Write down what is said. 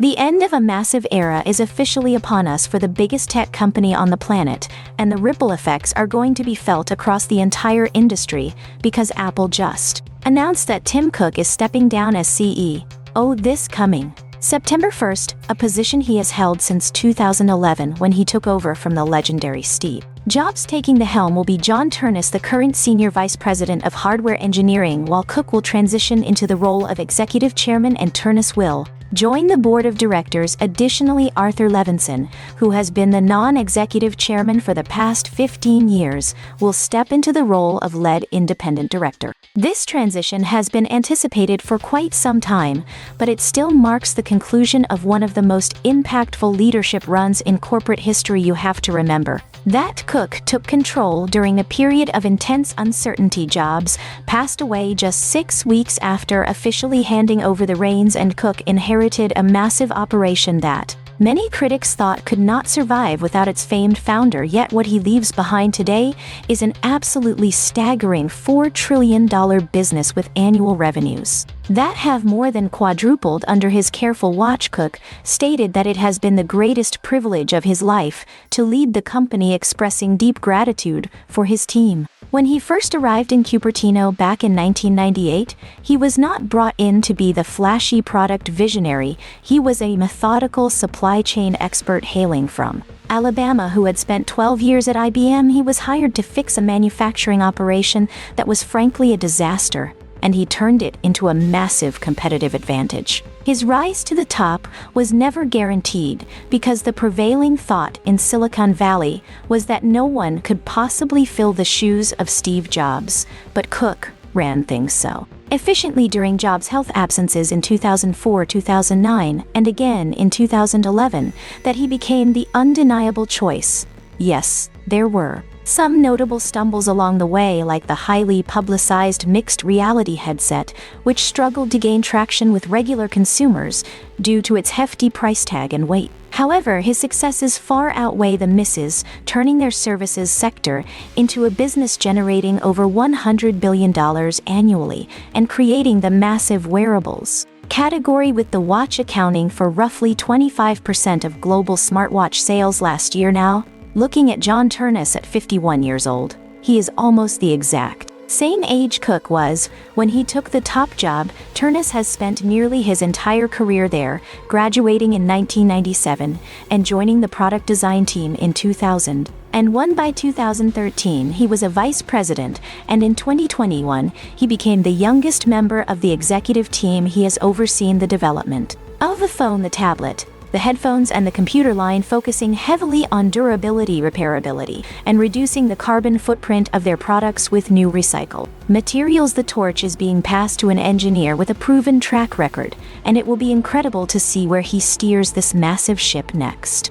The end of a massive era is officially upon us for the biggest tech company on the planet, and the ripple effects are going to be felt across the entire industry because Apple just announced that Tim Cook is stepping down as CEO this coming September 1st, a position he has held since 2011 when he took over from the legendary Steve Jobs. Taking the helm will be John Ternus, the current Senior Vice President of Hardware Engineering, while Cook will transition into the role of Executive Chairman and Ternus will join the board of directors. Additionally, Arthur Levinson, who has been the non-executive chairman for the past 15 years, will step into the role of lead independent director. This transition has been anticipated for quite some time, but it still marks the conclusion of one of the most impactful leadership runs in corporate history. You have to remember that Cook took control during a period of intense uncertainty. Jobs passed away just 6 weeks after officially handing over the reins, and Cook inherited a massive operation that many critics thought could not survive without its famed founder. Yet what he leaves behind today is an absolutely staggering $4 trillion business with annual revenues that have more than quadrupled under his careful watch. Cook stated that it has been the greatest privilege of his life to lead the company, expressing deep gratitude for his team. When he first arrived in Cupertino back in 1998, he was not brought in to be the flashy product visionary. He was a methodical supply chain expert hailing from Alabama who had spent 12 years at IBM. He was hired to fix a manufacturing operation that was frankly a disaster, and he turned it into a massive competitive advantage. His rise to the top was never guaranteed because the prevailing thought in Silicon Valley was that no one could possibly fill the shoes of Steve Jobs, but Cook ran things so efficiently during Jobs' health absences in 2004, 2009, and again in 2011 that he became the undeniable choice. Yes, there were some notable stumbles along the way, like the highly publicized mixed reality headset, which struggled to gain traction with regular consumers due to its hefty price tag and weight. However, his successes far outweigh the misses, turning their services sector into a business generating over $100 billion annually and creating the massive wearables category, with the watch accounting for roughly 25% of global smartwatch sales last year. Now, looking at John Ternus at 51 years old, he is almost the exact same age Cook was when he took the top job. Ternus has spent nearly his entire career there, graduating in 1997 and joining the product design team in 2000. And by 2013, he was a vice president, and in 2021, he became the youngest member of the executive team. He has overseen the development of the phone, the tablet, the headphones, and the computer line, focusing heavily on durability, repairability, and reducing the carbon footprint of their products with new recycled materials. The torch is being passed to an engineer with a proven track record, and it will be incredible to see where he steers this massive ship next.